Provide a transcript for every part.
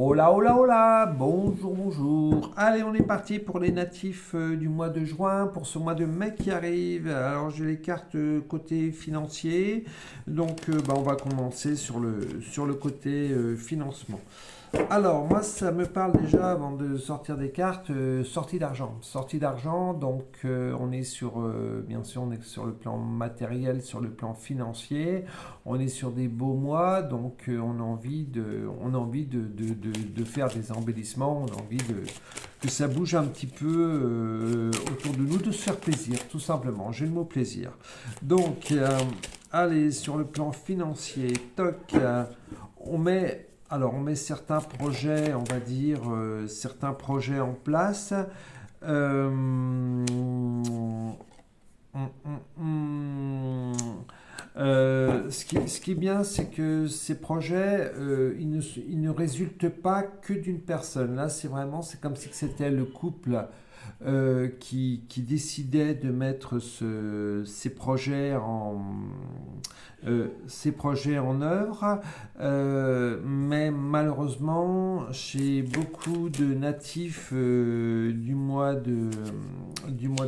Hola, hola, hola, bonjour, bonjour. Allez, on est parti pour les natifs du mois de juin, pour ce mois de mai qui arrive. Alors, j'ai les cartes côté financier. Donc, on va commencer sur le côté financement. Alors, moi, ça me parle déjà, avant de sortir des cartes, sortie d'argent. Sortie d'argent, donc on est sur, bien sûr, on est sur le plan matériel, sur le plan financier. On est sur des beaux mois, donc on a envie de faire des embellissements, on a envie que ça bouge un petit peu autour de nous, de se faire plaisir, tout simplement. J'ai le mot plaisir. Donc, allez, sur le plan financier, toc, on met certains projets, on va dire, certains projets en place. Euh, hum, hum, hum. Ce qui est bien, c'est que ces projets, ils ne résultent pas que d'une personne. Là, c'est comme si c'était le couple qui décidait de mettre ces projets en œuvre. Mais malheureusement, chez beaucoup de natifs du mois de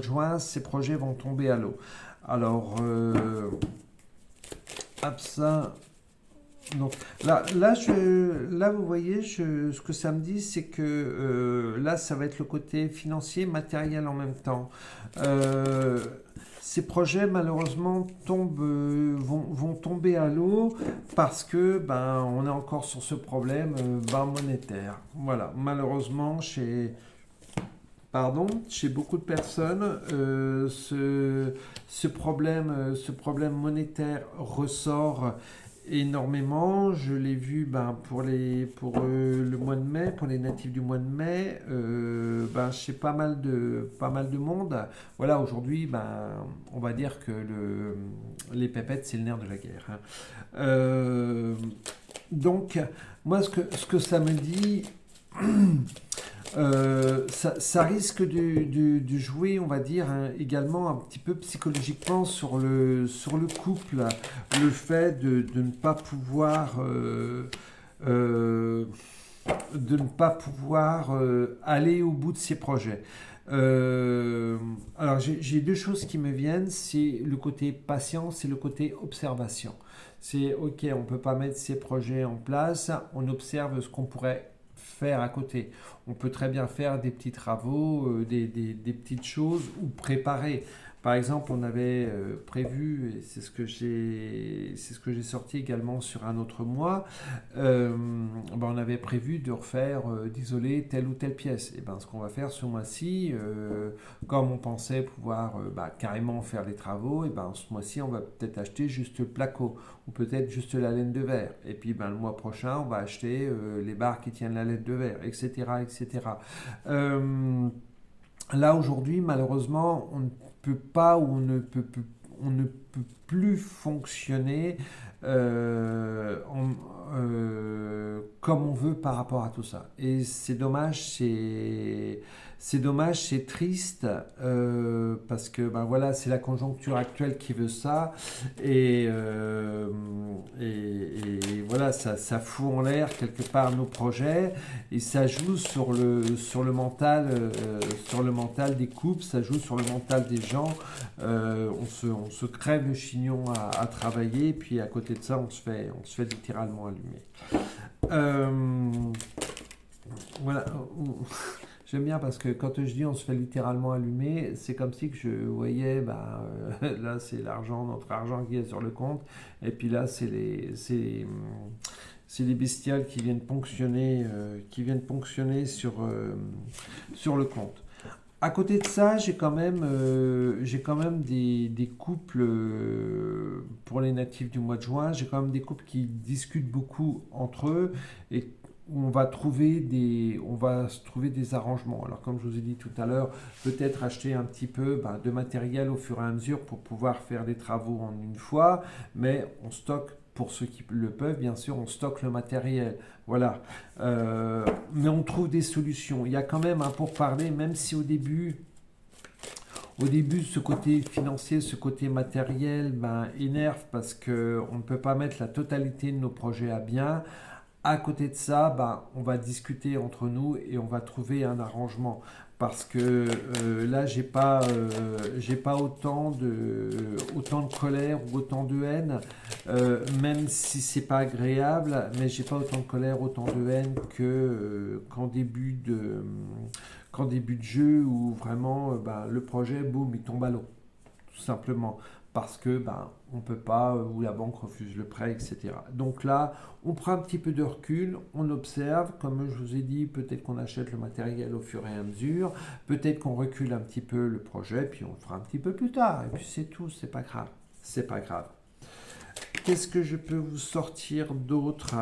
juin, ces projets vont tomber à l'eau. Alors, hop, ça. Donc là, vous voyez, ce que ça me dit, c'est que là, ça va être le côté financier, matériel en même temps. Euh, Ces projets, malheureusement, vont tomber à l'eau parce que on est encore sur ce problème monétaire. Voilà, malheureusement, chez beaucoup de personnes, ce problème monétaire ressort énormément. Je l'ai vu pour le mois de mai, pour les natifs du mois de mai, chez pas mal de monde. Voilà, aujourd'hui, on va dire que les pépettes, c'est le nerf de la guerre, hein. Donc, moi, ce que ça me dit, ça risque de jouer, on va dire, hein, également un petit peu psychologiquement sur le couple, le fait de ne pas pouvoir, euh, aller au bout de ses projets. Alors j'ai deux choses qui me viennent, c'est le côté patience et le côté observation. C'est ok, on ne peut pas mettre ces projets en place, on observe ce qu'on pourrait faire à côté. On peut très bien faire des petits travaux, des petites choses ou préparer. Par exemple, on avait prévu, et c'est ce que j'ai sorti également sur un autre mois, on avait prévu de refaire, d'isoler telle ou telle pièce. Et ce qu'on va faire ce mois-ci, comme on pensait pouvoir carrément faire les travaux, ce mois-ci, on va peut-être acheter juste le placo ou peut-être juste la laine de verre. Et puis le mois prochain, on va acheter les barres qui tiennent la laine de verre, etc., etc. Euh, Là aujourd'hui, malheureusement, on ne peut pas ou on ne peut plus fonctionner comme on veut par rapport à tout ça. Et c'est dommage, c'est dommage, c'est triste parce que voilà, c'est la conjoncture actuelle qui veut ça et voilà, ça fout en l'air quelque part nos projets et ça joue sur le mental des couples, ça joue sur le mental des gens. On se crève le chignon à travailler, et puis à côté de ça, on se fait littéralement allumer. Euh, voilà. J'aime bien parce que quand je dis on se fait littéralement allumer, c'est comme si que je voyais, là c'est l'argent, notre argent qui est sur le compte, et puis là c'est les bestioles qui viennent ponctionner sur le compte. À côté de ça, j'ai quand même des couples, pour les natifs du mois de juin, j'ai quand même des couples qui discutent beaucoup entre eux et où on va se trouver des arrangements. Alors comme je vous ai dit tout à l'heure, peut-être acheter un petit peu de matériel au fur et à mesure pour pouvoir faire des travaux en une fois, mais on stocke. Pour ceux qui le peuvent, bien sûr, on stocke le matériel. Voilà. Mais on trouve des solutions. Il y a quand même un pourparler, même si au début, ce côté financier, ce côté matériel énerve parce qu'on ne peut pas mettre la totalité de nos projets à bien. À côté de ça, ben, on va discuter entre nous et on va trouver un arrangement. Parce que là, j'ai pas autant de colère ou autant de haine, même si c'est pas agréable, mais j'ai pas autant de colère, autant de haine que qu'en début de jeu où vraiment ben, le projet, boum, il tombe à l'eau tout simplement parce que ben, on peut pas, ou la banque refuse le prêt, etc. Donc là, on prend un petit peu de recul, on observe, comme je vous ai dit, peut-être qu'on achète le matériel au fur et à mesure, peut-être qu'on recule un petit peu le projet, puis on le fera un petit peu plus tard, et puis c'est tout, c'est pas grave, c'est pas grave. Qu'est-ce que je peux vous sortir d'autre?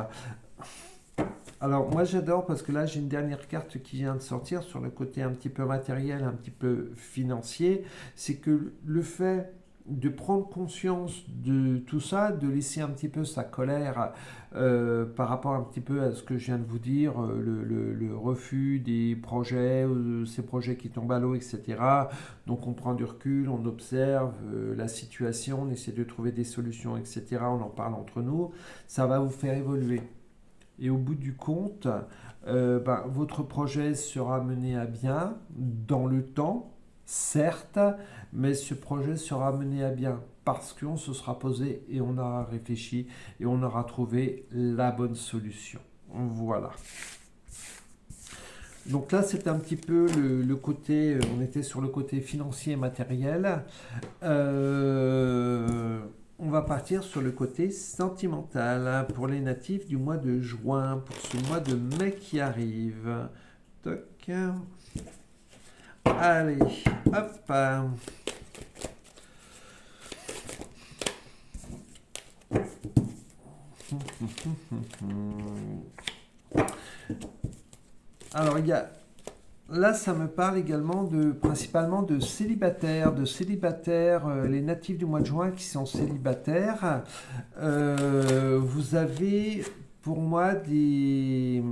Alors moi j'adore parce que là j'ai une dernière carte qui vient de sortir sur le côté un petit peu matériel, un petit peu financier, c'est que le fait de prendre conscience de tout ça, de laisser un petit peu sa colère par rapport un petit peu à ce que je viens de vous dire, le refus des projets, ces projets qui tombent à l'eau, etc. Donc on prend du recul, on observe la situation, on essaie de trouver des solutions, etc. On en parle entre nous, ça va vous faire évoluer. Et au bout du compte, ben, votre projet sera mené à bien dans le temps, certes, mais ce projet sera mené à bien parce qu'on se sera posé et on aura réfléchi et on aura trouvé la bonne solution. Voilà. Donc là, c'est un petit peu le côté, on était sur le côté financier et matériel. On va partir sur le côté sentimental pour les natifs du mois de juin, pour ce mois de mai qui arrive. Toc. Allez, hop. Alors, il y a là, ça me parle également principalement de célibataires, les natifs du mois de juin qui sont célibataires. Vous avez pour moi des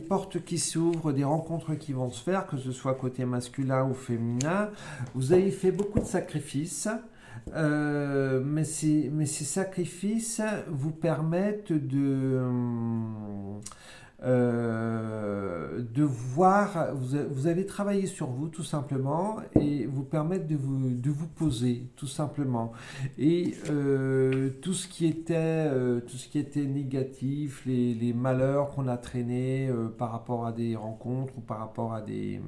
portes qui s'ouvrent, des rencontres qui vont se faire, que ce soit côté masculin ou féminin. Vous avez fait beaucoup de sacrifices. Mais ces sacrifices vous permettent de voir, vous avez travaillé sur vous tout simplement et vous permettre de vous poser tout simplement. Et tout ce qui était négatif, les malheurs qu'on a traînés par rapport à des rencontres ou par rapport à des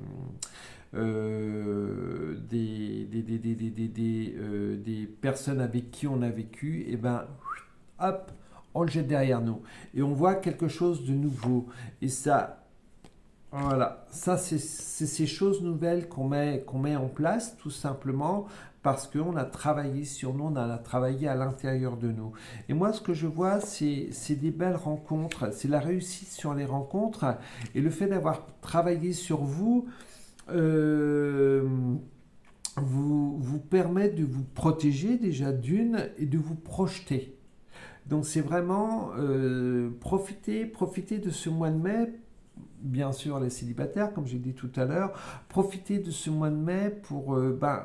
personnes avec qui on a vécu, et ben hop, on le jette derrière nous et on voit quelque chose de nouveau. Et ça, voilà, ça c'est ces choses nouvelles qu'on met en place tout simplement parce qu'on a travaillé sur nous, on a travaillé à l'intérieur de nous. Et moi, ce que je vois, c'est des belles rencontres, c'est la réussite sur les rencontres et le fait d'avoir travaillé sur vous. euh, vous permet de vous protéger déjà d'une et de vous projeter. Donc c'est vraiment profiter de ce mois de mai, bien sûr les célibataires, comme j'ai dit tout à l'heure, profiter de ce mois de mai pour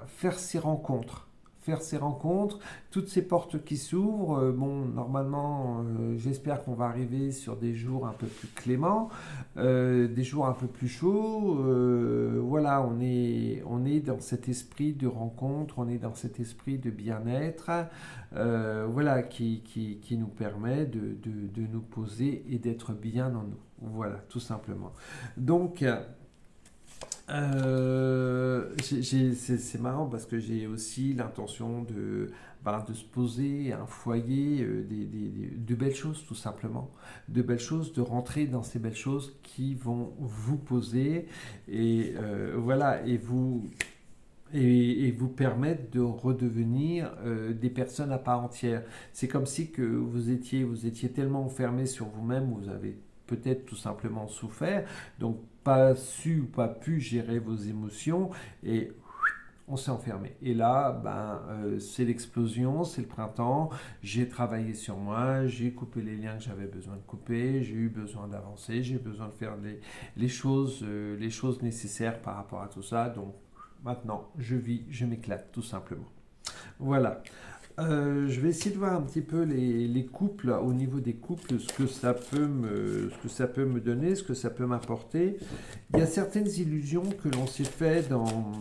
faire ces rencontres. Faire ces rencontres, toutes ces portes qui s'ouvrent. Bon, normalement, j'espère qu'on va arriver sur des jours un peu plus cléments, des jours un peu plus chauds. Voilà, on est dans cet esprit de rencontre, on est dans cet esprit de bien-être, voilà, qui nous permet de nous poser et d'être bien en nous. Voilà, tout simplement. Donc, c'est marrant parce que j'ai aussi l'intention de se poser un foyer, de belles choses tout simplement, de belles choses, de rentrer dans ces belles choses qui vont vous poser et voilà et vous permettre de redevenir des personnes à part entière. C'est comme si que vous étiez tellement enfermé sur vous-même, vous avez peut-être tout simplement souffert, donc pas su ou pas pu gérer vos émotions et on s'est enfermé. Et là, c'est l'explosion, c'est le printemps, j'ai travaillé sur moi, j'ai coupé les liens que j'avais besoin de couper, j'ai eu besoin d'avancer, j'ai besoin de faire les choses nécessaires par rapport à tout ça. Donc maintenant, je vis, je m'éclate tout simplement. Voilà. Je vais essayer de voir un petit peu les couples, au niveau des couples, ce que ça peut me donner, ce que ça peut m'apporter. Il y a certaines illusions que l'on s'est fait dans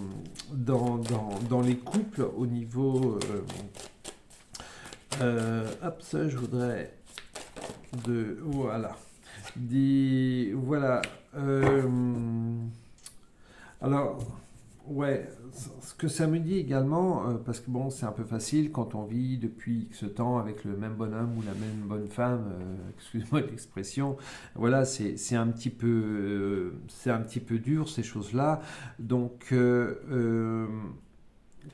les couples au niveau... hop, ça, je voudrais Voilà. Voilà. Alors, ouais, ce que ça me dit également, parce que bon, c'est un peu facile quand on vit depuis X temps avec le même bonhomme ou la même bonne femme, excusez-moi l'expression, voilà, c'est un petit peu dur ces choses-là. Donc,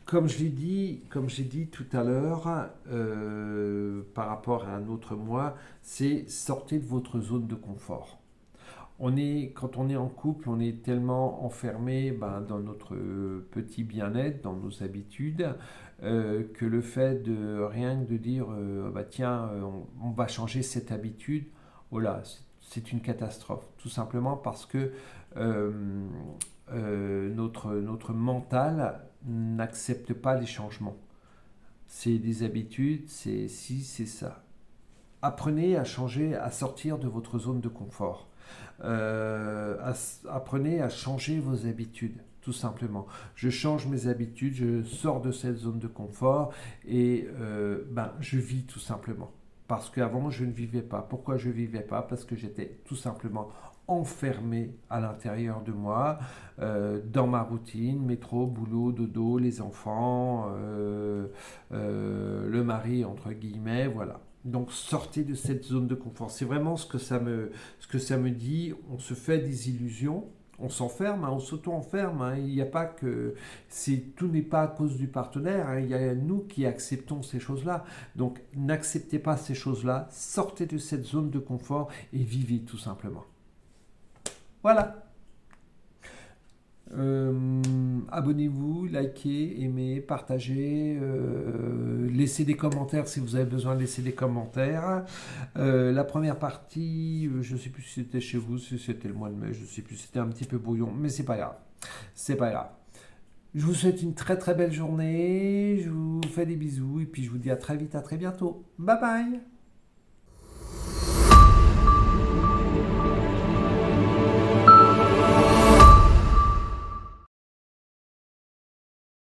comme j'ai dit tout à l'heure, par rapport à un autre moi, c'est sortez de votre zone de confort. Quand on est en couple, on est tellement enfermé dans notre petit bien-être, dans nos habitudes, que le fait de rien que de dire, bah tiens, on va changer cette habitude, oh là, c'est une catastrophe. Tout simplement parce que euh, notre mental n'accepte pas les changements. C'est des habitudes, c'est ci, c'est ça. Apprenez à changer, à sortir de votre zone de confort. Apprenez à changer vos habitudes, tout simplement. Je change mes habitudes, je sors de cette zone de confort et je vis tout simplement. Parce qu'avant, je ne vivais pas. Pourquoi je ne vivais pas? Parce que j'étais tout simplement enfermé à l'intérieur de moi, dans ma routine, métro, boulot, dodo, les enfants, le mari, entre guillemets, voilà. Donc sortez de cette zone de confort. C'est vraiment ce que ça me dit. On se fait des illusions, on s'enferme, hein, on s'auto-enferme. Hein. Il n'y a pas que tout n'est pas à cause du partenaire. Hein. Il y a nous qui acceptons ces choses-là. Donc n'acceptez pas ces choses-là. Sortez de cette zone de confort et vivez tout simplement. Voilà. Abonnez-vous, likez, aimez, partagez, laissez des commentaires si vous avez besoin de laisser des commentaires. La première partie, je ne sais plus si c'était chez vous, si c'était le mois de mai, je ne sais plus, c'était un petit peu brouillon, mais c'est pas grave. C'est pas grave. Je vous souhaite une très très belle journée, je vous fais des bisous et puis je vous dis à très vite, à très bientôt. Bye bye.